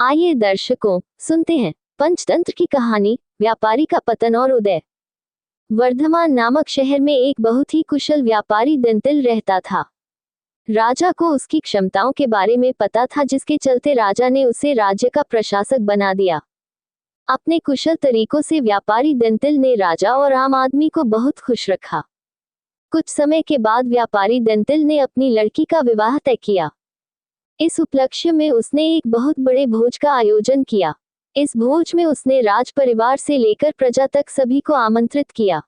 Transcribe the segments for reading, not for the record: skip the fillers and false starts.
आइए दर्शकों, सुनते हैं पंचतंत्र की कहानी, व्यापारी का पतन और उदय। वर्धमान नामक शहर में एक बहुत ही कुशल व्यापारी दंतिल रहता था। राजा को उसकी क्षमताओं के बारे में पता था, जिसके चलते राजा ने उसे राज्य का प्रशासक बना दिया। अपने कुशल तरीकों से व्यापारी दंतिल ने राजा और आम आदमी को बहुत खुश रखा। कुछ समय के बाद व्यापारी दंतिल ने अपनी लड़की का विवाह तय किया। इस उपलक्ष्य में उसने एक बहुत बड़े भोज का आयोजन किया। इस भोज में उसने राज परिवार से लेकर प्रजा तक सभी को आमंत्रित किया।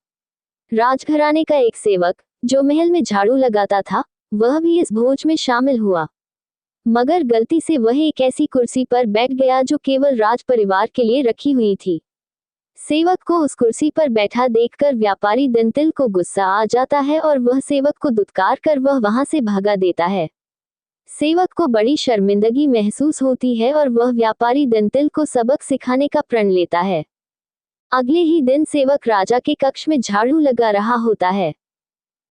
राजघराने का एक सेवक, जो महल में झाड़ू लगाता था, वह भी इस भोज में शामिल हुआ। मगर गलती से वह एक ऐसी कुर्सी पर बैठ गया जो केवल राज परिवार के लिए रखी हुई थी। सेवक को उस कुर्सी पर बैठा देखकर व्यापारी दंतिल को गुस्सा आ जाता है और वह सेवक को दुत्कार कर वह वहां से भगा देता है। सेवक को बड़ी शर्मिंदगी महसूस होती है और वह व्यापारी दंतिल को सबक सिखाने का प्रण लेता है। अगले ही दिन सेवक राजा के कक्ष में झाड़ू लगा रहा होता है।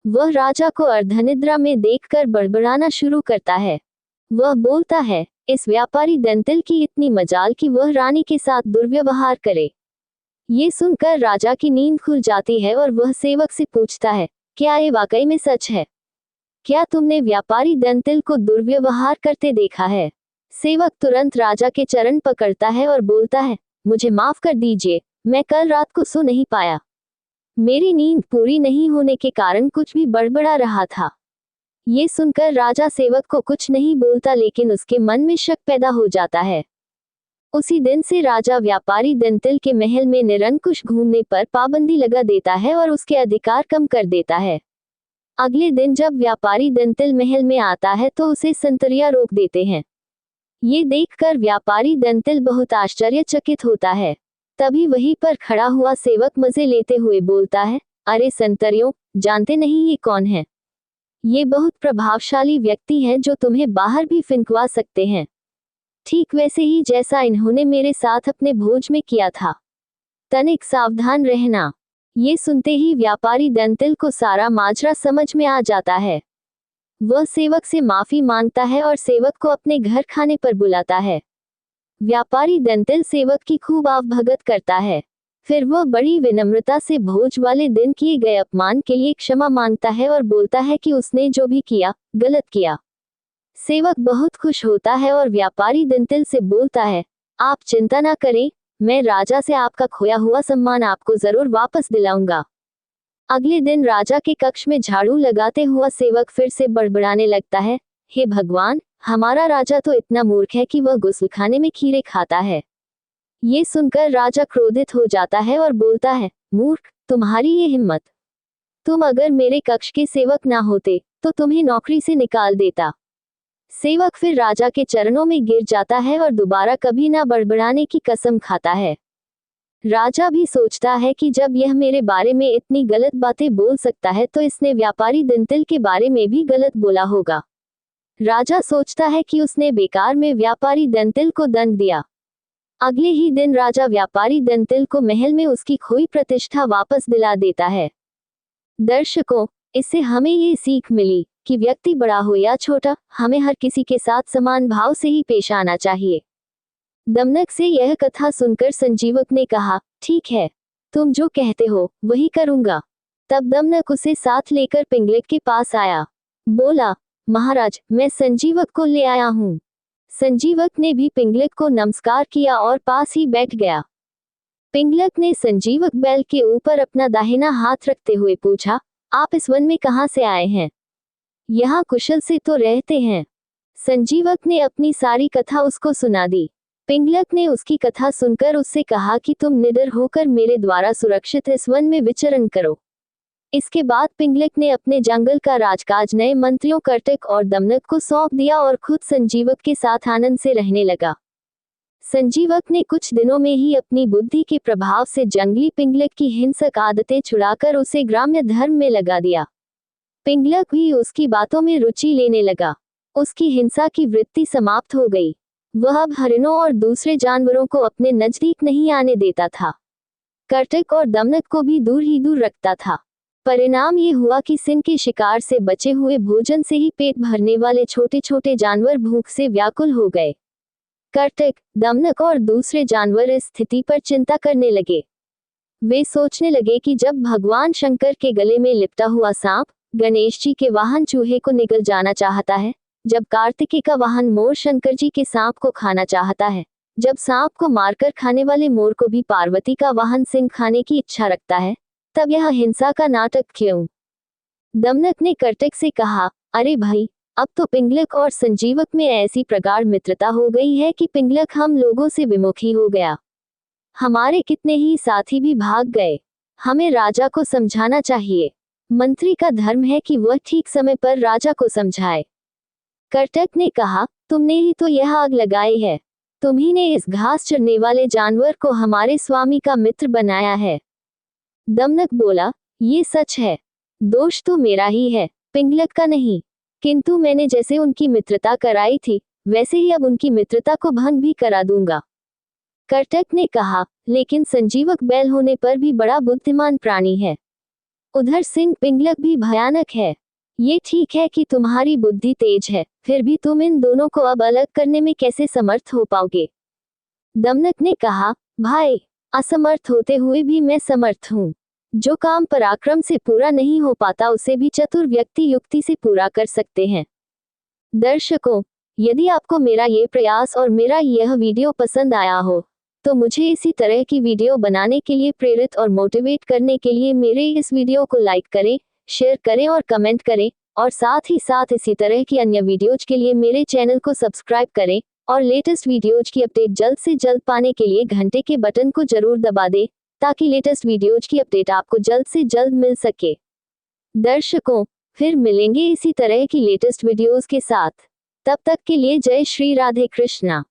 वह राजा को अर्धनिद्रा में देखकर बड़बड़ाना शुरू करता है। वह बोलता है, इस व्यापारी दंतिल की इतनी मजाल कि वह रानी के साथ दुर्व्यवहार करे। ये सुनकर राजा की नींद खुल जाती है और वह सेवक से पूछता है, क्या ये वाकई में सच है? क्या तुमने व्यापारी दंतिल को दुर्व्यवहार करते देखा है? सेवक तुरंत राजा के चरण पकड़ता है और बोलता है, मुझे माफ कर दीजिए, मैं कल रात को सो नहीं पाया। मेरी नींद पूरी नहीं होने के कारण कुछ भी बड़बड़ा रहा था। ये सुनकर राजा सेवक को कुछ नहीं बोलता, लेकिन उसके मन में शक पैदा हो जाता है। उसी दिन से राजा व्यापारी दंतिल के महल में निरंकुश घूमने पर पाबंदी लगा देता है और उसके अधिकार कम कर देता है। अगले दिन जब व्यापारी दंतिल महल में आता है तो उसे संतरिया रोक देते हैं। ये देखकर व्यापारी दंतिल बहुत आश्चर्यचकित होता है। तभी वहीं पर खड़ा हुआ सेवक मजे लेते हुए बोलता है, अरे संतरियों, जानते नहीं ये कौन है? ये बहुत प्रभावशाली व्यक्ति हैं जो तुम्हें बाहर भी फिंकवा सकते हैं, ठीक वैसे ही जैसा इन्होंने मेरे साथ अपने भोज में किया था। तनिक सावधान रहना। ये सुनते ही व्यापारी दंतिल को सारा माजरा समझ में आ जाता है। वह सेवक से माफी मांगता है और सेवक को अपने घर खाने पर बुलाता है। व्यापारी दंतिल सेवक की खूब आवभगत करता है। फिर वह बड़ी विनम्रता से भोज वाले दिन किए गए अपमान के लिए क्षमा मांगता है और बोलता है कि उसने जो भी किया, गलत किया। सेवक बहुत खुश होता है और व्यापारी दंतिल से बोलता है, आप चिंता ना करें, मैं राजा से आपका खोया हुआ सम्मान आपको जरूर वापस दिलाऊंगा। अगले दिन राजा के कक्ष में झाड़ू लगाते हुआ सेवक फिर से बड़बड़ाने लगता है, हे भगवान, हमारा राजा तो इतना मूर्ख है कि वह गुस्लखाने में खीरे खाता है। ये सुनकर राजा क्रोधित हो जाता है और बोलता है, मूर्ख, तुम्हारी ये हिम्मत! तुम अगर मेरे कक्ष के सेवक ना होते तो तुम्हें नौकरी से निकाल देता। सेवक फिर राजा के चरणों में गिर जाता है और दोबारा कभी ना बड़बड़ाने की कसम खाता है। राजा भी सोचता है कि जब यह मेरे बारे में इतनी गलत बातें बोल सकता है तो इसने व्यापारी दंतिल के बारे में भी गलत बोला होगा। राजा सोचता है कि उसने बेकार में व्यापारी दंतिल को दंड दिया। अगले ही दिन राजा व्यापारी दंतिल को महल में उसकी खोई प्रतिष्ठा वापस दिला देता है। दर्शकों, इससे हमें ये सीख मिली कि व्यक्ति बड़ा हो या छोटा, हमें हर किसी के साथ समान भाव से ही पेश आना चाहिए। दमनक से यह कथा सुनकर संजीवक ने कहा, ठीक है, तुम जो कहते हो वही करूंगा। तब दमनक उसे साथ लेकर पिंगलिक के पास आया। बोला, महाराज, मैं संजीवक को ले आया हूँ। संजीवक ने भी पिंगलिक को नमस्कार किया और पास ही बैठ गया। पिंगलक ने संजीवक बैल के ऊपर अपना दाहिना हाथ रखते हुए पूछा, आप इस वन में कहाँ से आए हैं? यहाँ कुशल से तो रहते हैं। संजीवक ने अपनी सारी कथा उसको सुना दी। पिंगलक ने उसकी कथा सुनकर उससे कहा कि तुम निडर होकर मेरे द्वारा सुरक्षित इस वन में विचरण करो। इसके बाद पिंगलक ने अपने जंगल का राजकाज नए मंत्रियों कर्टिक और दमनक को सौंप दिया और खुद संजीवक के साथ आनंद से रहने लगा। संजीवक ने कुछ दिनों में ही अपनी बुद्धि के प्रभाव से जंगली पिंगलक की हिंसक आदतें छुड़ाकर उसे ग्राम्य धर्म में लगा दिया। पिंगलक भी उसकी बातों में रुचि लेने लगा। उसकी हिंसा की वृत्ति समाप्त हो गई। वह अब हरिणों और दूसरे जानवरों को अपने नजदीक नहीं आने देता था। कर्टिक और दमनक को भी दूर ही दूर रखता था। परिणाम ये हुआ कि सिंह के शिकार से बचे हुए भोजन से ही पेट भरने वाले छोटे छोटे जानवर भूख से व्याकुल हो गए। कर्टक, दमनक और दूसरे जानवर इस स्थिति पर चिंता करने लगे। वे सोचने लगे कि जब भगवान शंकर के गले में लिपटा हुआ सांप गणेश जी के वाहन चूहे को निगल जाना चाहता है, जब कार्तिकेय का वाहन मोर शंकर जी के सांप को खाना चाहता है, जब सांप को मारकर खाने वाले मोर को भी पार्वती का वाहन सिंह खाने की इच्छा रखता है, तब यह हिंसा का नाटक क्यों? दमनक ने कर्टक से कहा, अरे भाई, अब तो पिंगलक और संजीवक में ऐसी प्रगाढ़ मित्रता हो गई है कि पिंगलक हम लोगों से विमुखी हो गया। हमारे कितने ही साथी भी भाग गए। हमें राजा को समझाना चाहिए। मंत्री का धर्म है कि वह ठीक समय पर राजा को समझाए। कर्टक ने कहा, तुमने ही तो यह आग लगाई है। तुम्ही ने इस घास चरने वाले जानवर को हमारे स्वामी का मित्र बनाया है। दमनक बोला, ये सच है। दोष तो मेरा ही है, पिंगलक का नहीं। किंतु मैंने जैसे उनकी मित्रता कराई थी, वैसे ही अब उनकी मित्रता को भंग भी करा दूंगा। कर्टक ने कहा, लेकिन संजीवक बैल होने पर भी बड़ा बुद्धिमान प्राणी है। उधर सिंह पिंगलक भी भयानक है। ये ठीक है कि तुम्हारी बुद्धि तेज है, फिर भी तुम इन दोनों को अब अलग करने में कैसे समर्थ हो पाओगे? दमनक ने कहा, भाई, असमर्थ होते हुए भी मैं समर्थ हूँ। जो काम पराक्रम से पूरा नहीं हो पाता उसे भी चतुर व्यक्ति युक्ति से पूरा कर सकते हैं। दर्शकों, यदि आपको मेरा ये प्रयास और मेरा यह वीडियो पसंद आया हो, तो मुझे इसी तरह की वीडियो बनाने के लिए प्रेरित और मोटिवेट करने के लिए मेरे इस वीडियो को लाइक करें, शेयर करें और कमेंट करें, और साथ ही साथ इसी तरह की अन्य वीडियोज के लिए मेरे चैनल को सब्सक्राइब करें, और लेटेस्ट वीडियोज की अपडेट जल्द से जल्द पाने के लिए घंटे के बटन को जरूर दबा दें, ताकि लेटेस्ट वीडियोज की अपडेट आपको जल्द से जल्द मिल सके। दर्शकों, फिर मिलेंगे इसी तरह की लेटेस्ट वीडियोज के साथ। तब तक के लिए जय श्री राधे कृष्णा।